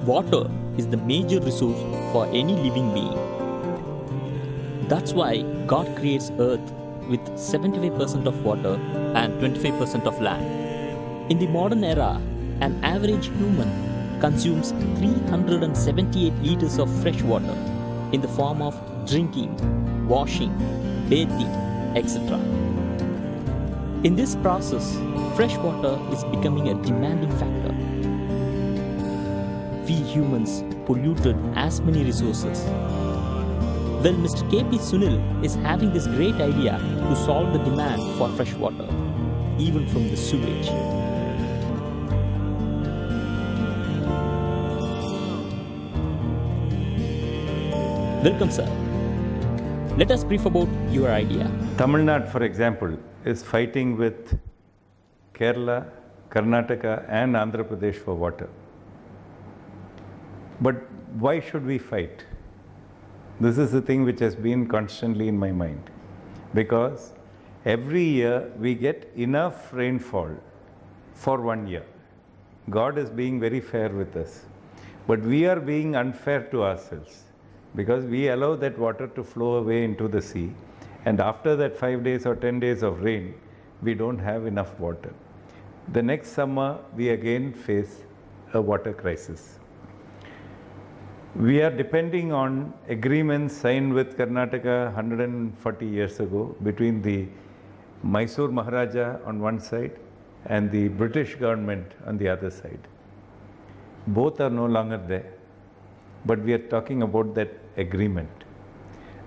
Water is the major resource for any living being. That's why God creates Earth with 75% of water and 25% of land. In the modern era, an average human consumes 378 liters of fresh water in the form of drinking, washing, bathing, etc. In this process, fresh water is becoming a demanding factor. We humans polluted as many resources. Well, Mr. KP Sunil is having this great idea to solve the demand for fresh water, even from the sewage. Welcome, sir. Let us brief about your idea. Tamil Nadu, for example, is fighting with Kerala, Karnataka and Andhra Pradesh for water. But why should we fight? This is the thing which has been constantly in my mind. Because every year we get enough rainfall for 1 year. God is being very fair with us. But we are being unfair to ourselves because we allow that water to flow away into the sea. And after that 5 days or 10 days of rain, we don't have enough water. The next summer, we again face a water crisis. We are depending on agreements signed with Karnataka 140 years ago between the Mysore Maharaja on one side and the British government on the other side. Both are no longer there, but we are talking about that agreement.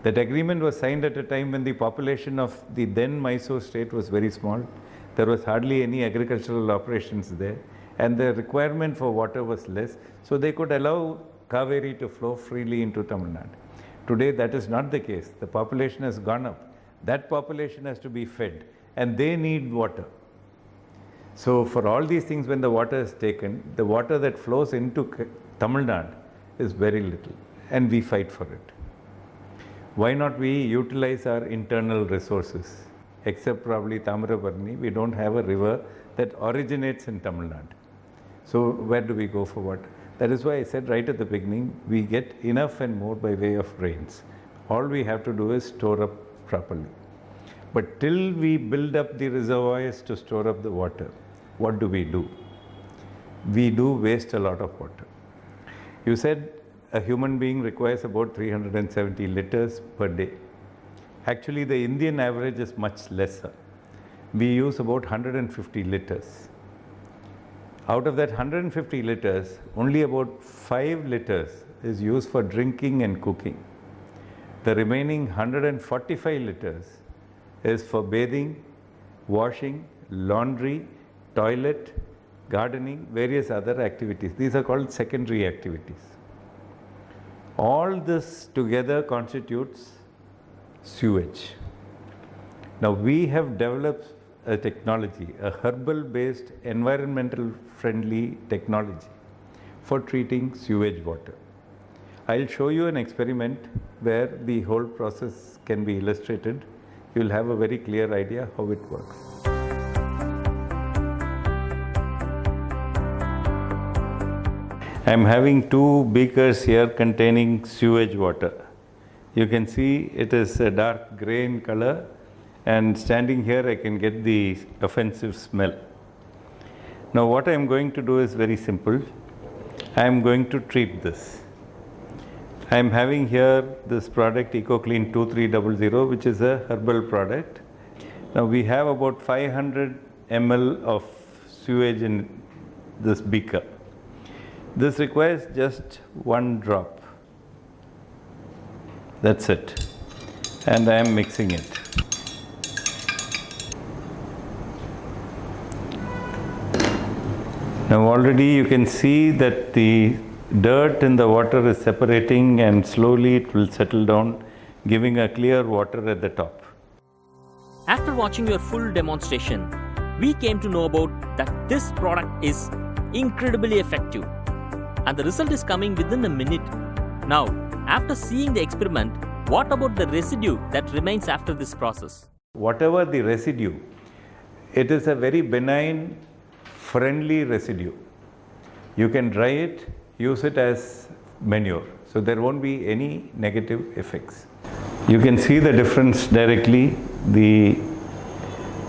That agreement was signed at a time when the population of the then Mysore state was very small. There was hardly any agricultural operations there, and the requirement for water was less, so they could allow Kaveri to flow freely into Tamil Nadu. Today that is not the case. The population has gone up. That population has to be fed and they need water. So for all these things, when the water is taken, the water that flows into Tamil Nadu is very little and we fight for it. Why not we utilize our internal resources? Except probably Tamarabarni, we don't have a river that originates in Tamil Nadu. So where do we go for water? That is why I said right at the beginning, we get enough and more by way of rains. All we have to do is store up properly. But till we build up the reservoirs to store up the water, what do? We do waste a lot of water. You said a human being requires about 370 liters per day. Actually, the Indian average is much lesser. We use about 150 liters. Out of that 150 liters, only about 5 liters is used for drinking and cooking. The remaining 145 liters is for bathing, washing, laundry, toilet, gardening, various other activities. These are called secondary activities. All this together constitutes sewage. Now we have developed a technology, a herbal-based, environmental-friendly technology for treating sewage water. I'll show you an experiment where the whole process can be illustrated. You'll have a very clear idea how it works. I'm having 2 beakers here containing sewage water. You can see it is a dark gray in color, and standing here I can get the offensive smell. Now what I am going to do is very simple. I am going to treat this. I am having here this product Ecoclean 2300, which is a herbal product. Now we have about 500 ml of sewage in this beaker. This requires just 1 drop. That's it. And I am mixing it. Now already you can see that the dirt in the water is separating and slowly it will settle down, giving a clear water at the top. After watching your full demonstration, we came to know about that this product is incredibly effective and the result is coming within a minute. Now, after seeing the experiment, what about the residue that remains after this process? Whatever the residue, it is a very benign, friendly residue. You can dry it, use it as manure. So there won't be any negative effects. You can see the difference directly. The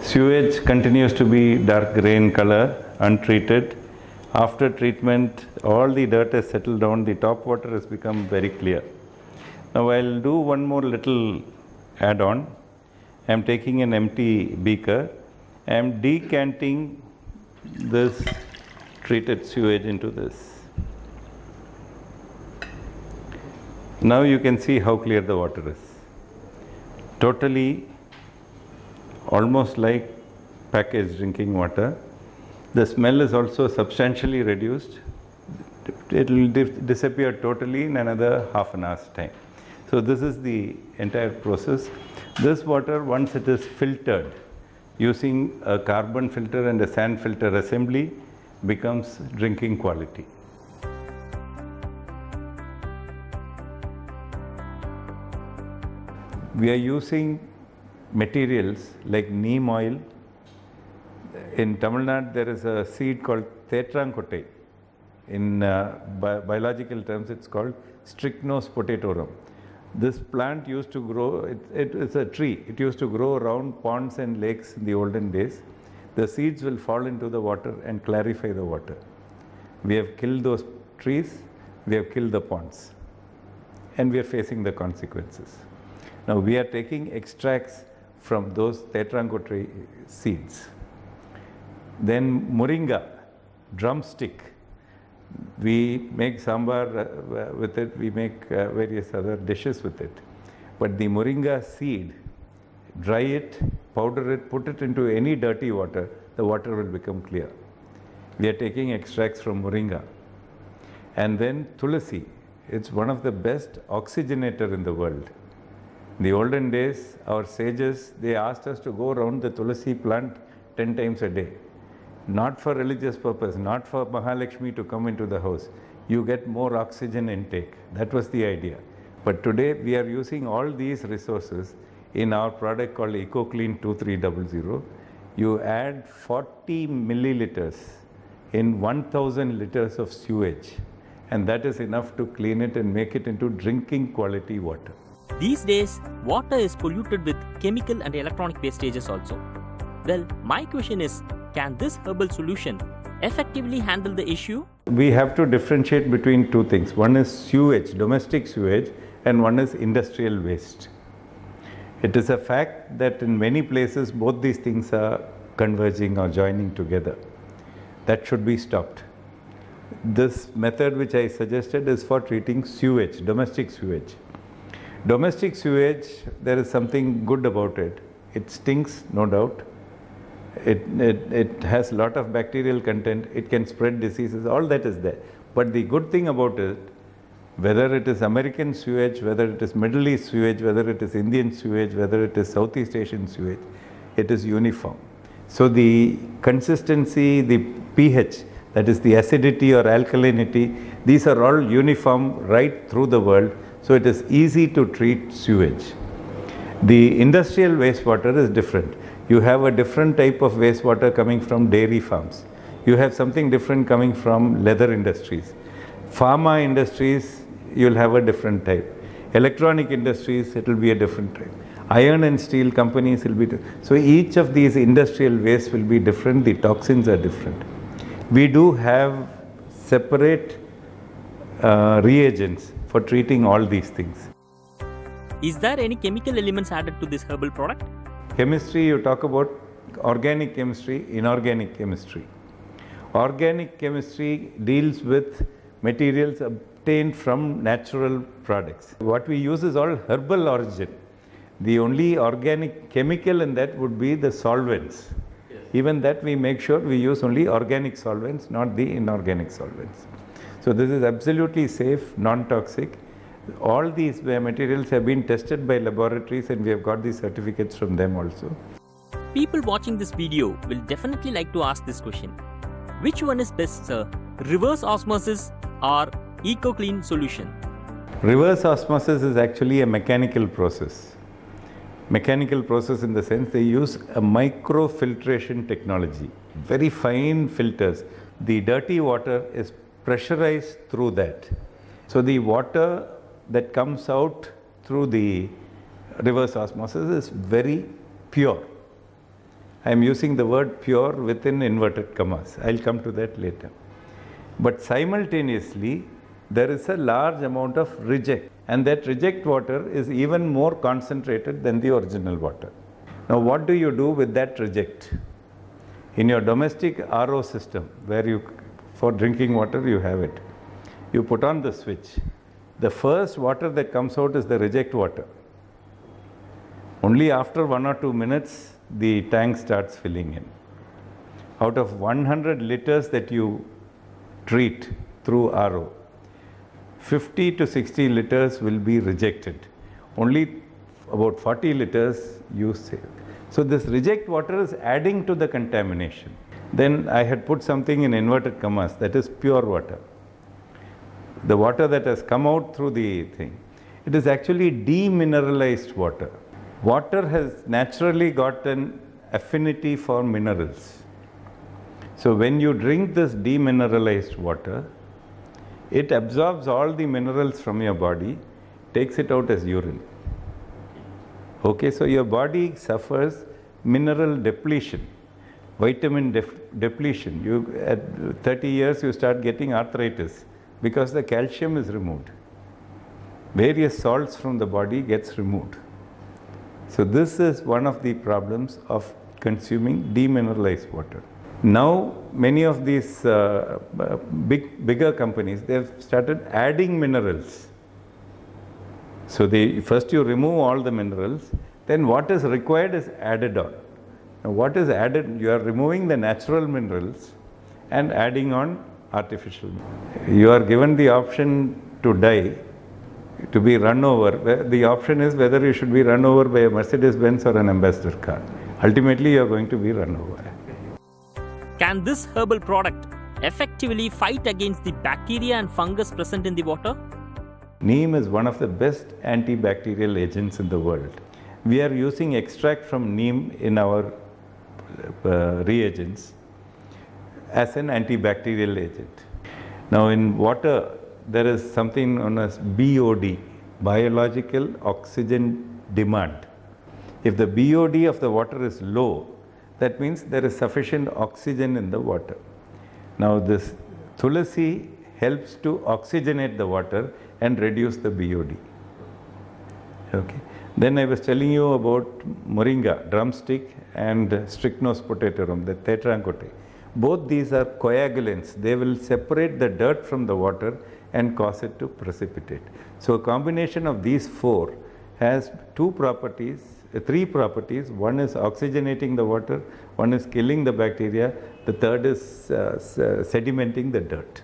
sewage continues to be dark gray in color, untreated. After treatment, all the dirt has settled down, the top water has become very clear. Now I'll do one more little add-on. I'm taking an empty beaker. I'm decanting this treated sewage into this. Now you can see how clear the water is. Totally almost like packaged drinking water. The smell is also substantially reduced. It will disappear totally in another half an hour's time. So this is the entire process. This water, once it is filtered using a carbon filter and a sand filter assembly, becomes drinking quality. We are using materials like neem oil. In Tamil Nadu, there is a seed called Tetrankote. In biological terms, it's called Strychnos potatorum. This plant used to grow, it is a tree. It used to grow around ponds and lakes in the olden days. The seeds will fall into the water and clarify the water. We have killed those trees, we have killed the ponds, and we are facing the consequences. Now we are taking extracts from those Tetrankote seeds. Then moringa, drumstick. We make sambar with it, we make various other dishes with it. But the moringa seed, dry it, powder it, put it into any dirty water, the water will become clear. We are taking extracts from moringa. And then tulasi, it's one of the best oxygenator in the world. In the olden days, our sages, they asked us to go around the tulasi plant 10 times a day. Not for religious purpose, not for Mahalakshmi to come into the house. You get more oxygen intake. That was the idea. But today we are using all these resources in our product called Ecoclean 2300. You add 40 milliliters in 1000 liters of sewage, and that is enough to clean it and make it into drinking quality water. These days, water is polluted with chemical and electronic wastages also. Well, my question is, can this herbal solution effectively handle the issue? We have to differentiate between two things. One is sewage, domestic sewage, and one is industrial waste. It is a fact that in many places both these things are converging or joining together. That should be stopped. This method which I suggested is for treating sewage, domestic sewage. Domestic sewage, there is something good about it. It stinks, no doubt. It has a lot of bacterial content, it can spread diseases, all that is there. But the good thing about it, whether it is American sewage, whether it is Middle East sewage, whether it is Indian sewage, whether it is Southeast Asian sewage, it is uniform. So the consistency, the pH, that is the acidity or alkalinity, these are all uniform right through the world. So it is easy to treat sewage. The industrial wastewater is different. You have a different type of wastewater coming from dairy farms. You have something different coming from leather industries. Pharma industries, you'll have a different type. Electronic industries, it will be a different type. Iron and steel companies will be different. So each of these industrial wastes will be different. The toxins are different. We do have separate reagents for treating all these things. Is there any chemical elements added to this herbal product? Chemistry, you talk about organic chemistry, inorganic chemistry. Organic chemistry deals with materials obtained from natural products. What we use is all herbal origin. The only organic chemical in that would be the solvents. Yes. Even that we make sure we use only organic solvents, not the inorganic solvents. So this is absolutely safe, non-toxic. All these materials have been tested by laboratories and we have got these certificates from them also. People watching this video will definitely like to ask this question. Which one is best, sir? Reverse osmosis or Ecoclean solution? Reverse osmosis is actually a mechanical process. Mechanical process in the sense they use a microfiltration technology. Very fine filters. The dirty water is pressurized through that. So the water that comes out through the reverse osmosis is very pure. I am using the word pure within inverted commas. I'll come to that later. But simultaneously, there is a large amount of reject, and that reject water is even more concentrated than the original water. Now, what do you do with that reject? In your domestic RO system, where you, for drinking water, you have it. You put on the switch. The first water that comes out is the reject water. Only after 1 or 2 minutes, the tank starts filling in. Out of 100 liters that you treat through RO, 50 to 60 liters will be rejected. Only about 40 liters you save. So this reject water is adding to the contamination. Then I had put something in inverted commas, that is pure water. The water that has come out through the thing, it is actually demineralized water. Water has naturally got an affinity for minerals. So when you drink this demineralized water, it absorbs all the minerals from your body, takes it out as urine. Okay, so your body suffers mineral depletion, vitamin depletion. You, at 30 years, you start getting arthritis because the calcium is removed. Various salts from the body gets removed. So this is one of the problems of consuming demineralized water. Now, many of these bigger companies, they have started adding minerals. So first you remove all the minerals, then what is required is added on. Now what is added? You are removing the natural minerals and adding on artificial. You are given the option to die, to be run over. The option is whether you should be run over by a Mercedes-Benz or an ambassador car. Ultimately, you are going to be run over. Can this herbal product effectively fight against the bacteria and fungus present in the water? Neem is one of the best antibacterial agents in the world. We are using extract from neem in our reagents as an antibacterial agent. Now in water, there is something known as BOD, biological oxygen demand. If the BOD of the water is low, that means there is sufficient oxygen in the water. Now this tulasi helps to oxygenate the water and reduce the BOD. Okay. Then I was telling you about moringa, drumstick, and strychnos potatorum, the tetraancote. Both these are coagulants. They will separate the dirt from the water and cause it to precipitate. So a combination of these four has three properties. One is oxygenating the water, one is killing the bacteria, the third is sedimenting the dirt.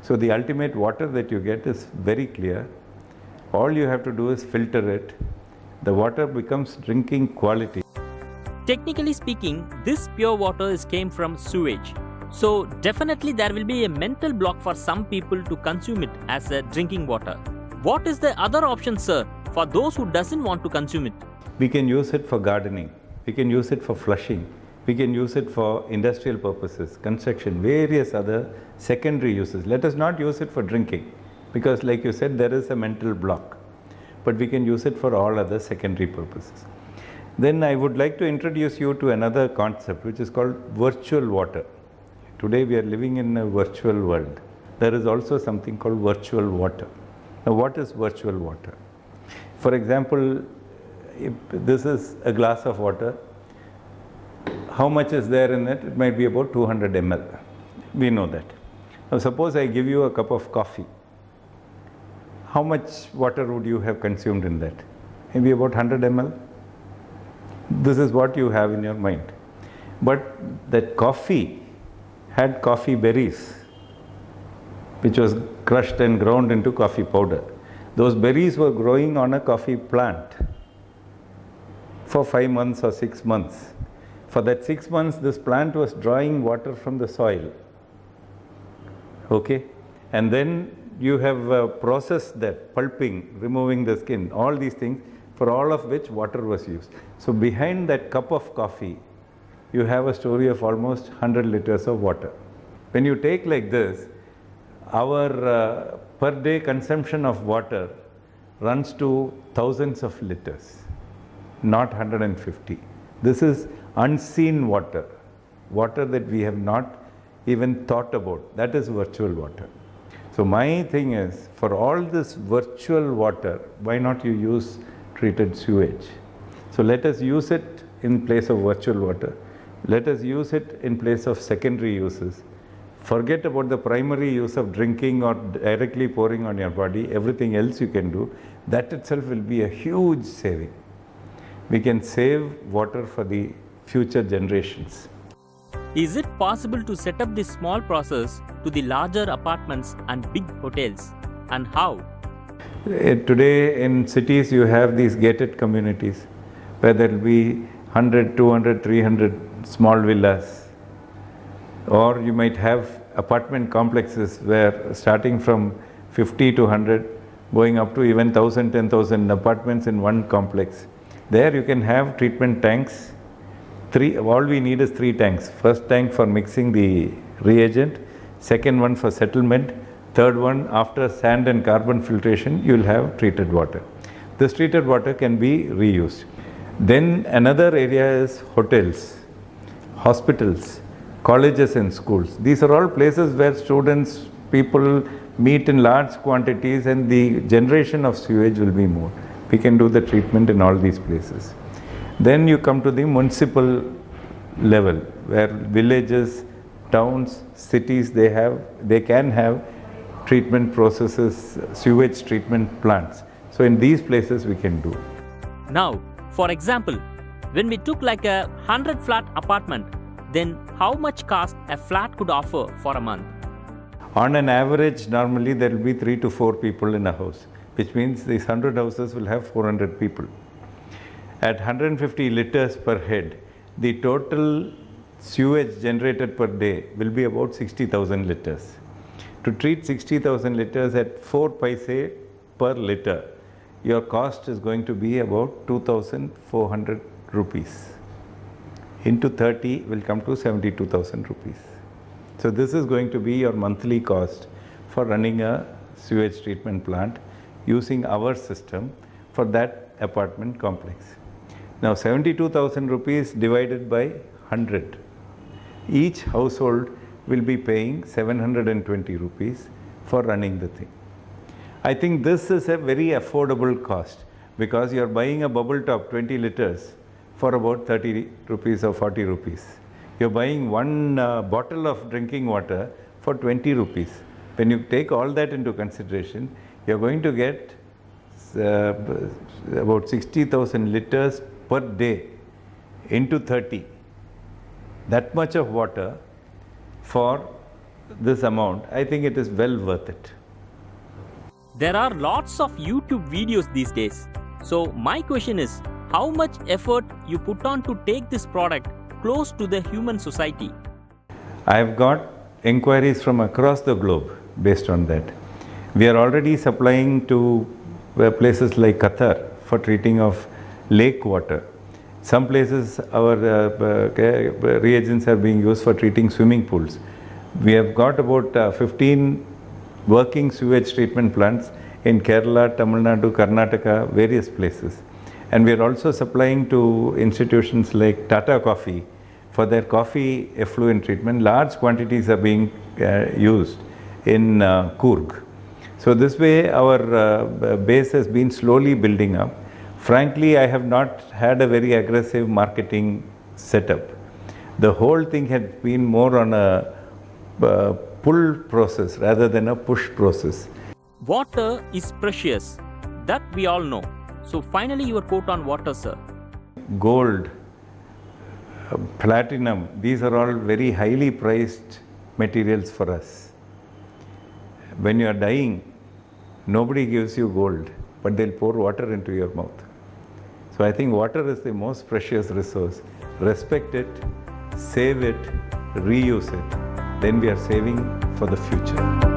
So the ultimate water that you get is very clear. All you have to do is filter it. The water becomes drinking quality. Technically speaking, this pure water came from sewage. So definitely there will be a mental block for some people to consume it as a drinking water. What is the other option, sir, for those who doesn't want to consume it? We can use it for gardening. We can use it for flushing. We can use it for industrial purposes, construction, various other secondary uses. Let us not use it for drinking because, like you said, there is a mental block. But we can use it for all other secondary purposes. Then I would like to introduce you to another concept which is called virtual water. Today we are living in a virtual world. There is also something called virtual water. Now what is virtual water? For example, if this is a glass of water, how much is there in it? It might be about 200 ml. We know that. Now suppose I give you a cup of coffee. How much water would you have consumed in that? Maybe about 100 ml. This is what you have in your mind. But that coffee had coffee berries, which was crushed and ground into coffee powder. Those berries were growing on a coffee plant for 5 months or 6 months. For that 6 months, this plant was drawing water from the soil. Okay? And then you have processed that, pulping, removing the skin, all these things, for all of which water was used. So behind that cup of coffee, you have a story of almost 100 liters of water. When you take like this, Our per day consumption of water runs to thousands of liters, not 150. This is unseen water, water that we have not even thought about. That is virtual water. So my thing is, for all this virtual water, why not you use treated sewage? So let us use it in place of virtual water. Let us use it in place of secondary uses. Forget about the primary use of drinking or directly pouring on your body. Everything else you can do. That itself will be a huge saving. We can save water for the future generations. Is it possible to set up this small process to the larger apartments and big hotels? And how? Today in cities you have these gated communities where there will be 100, 200, 300 small villas. Or you might have apartment complexes where starting from 50 to 100 going up to even 1000, 10,000 apartments in one complex. There you can have treatment tanks. All we need is 3 tanks. First tank for mixing the reagent, second one for settlement, third one after sand and carbon filtration you will have treated water. This treated water can be reused. Then another area is hotels, hospitals, colleges and schools. These are all places where students, people meet in large quantities and the generation of sewage will be more. We can do the treatment in all these places. Then you come to the municipal level where villages, towns, cities, they can have treatment processes, sewage treatment plants. So in these places we can do. Now, for example, when we took like a 100 flat apartment, then how much cost a flat could offer for a month? On an average, normally there will be 3 to 4 people in a house, which means these 100 houses will have 400 people. At 150 liters per head, the total sewage generated per day will be about 60,000 liters. To treat 60,000 liters at 4 paise per liter, your cost is going to be about 2,400 rupees. Into 30 will come to 72,000 rupees. So this is going to be your monthly cost for running a sewage treatment plant using our system for that apartment complex. Now 72,000 rupees divided by 100. Each household will be paying 720 rupees for running the thing. I think this is a very affordable cost because you are buying a bubble top 20 liters for about 30 rupees or 40 rupees. You are buying one bottle of drinking water for 20 rupees. When you take all that into consideration, you are going to get about 60,000 liters per day into 30. That much of water for this amount, I think it is well worth it. There are lots of YouTube videos these days. So my question is, how much effort you put on to take this product close to the human society? I have got inquiries from across the globe based on that. We are already supplying to places like Qatar for treating of lake water. Some places our reagents are being used for treating swimming pools. We have got about 15 working sewage treatment plants in Kerala, Tamil Nadu, Karnataka, various places. And we are also supplying to institutions like Tata Coffee for their coffee effluent treatment. Large quantities are being used in Coorg. So this way our base has been slowly building up. Frankly, I have not had a very aggressive marketing setup. The whole thing had been more on a pull process rather than a push process. Water is precious, that we all know. So finally your quote on water, sir. Gold, platinum, these are all very highly priced materials for us. When you are dying, nobody gives you gold, but they'll pour water into your mouth. So I think water is the most precious resource. Respect it, save it, reuse it. Then we are saving for the future.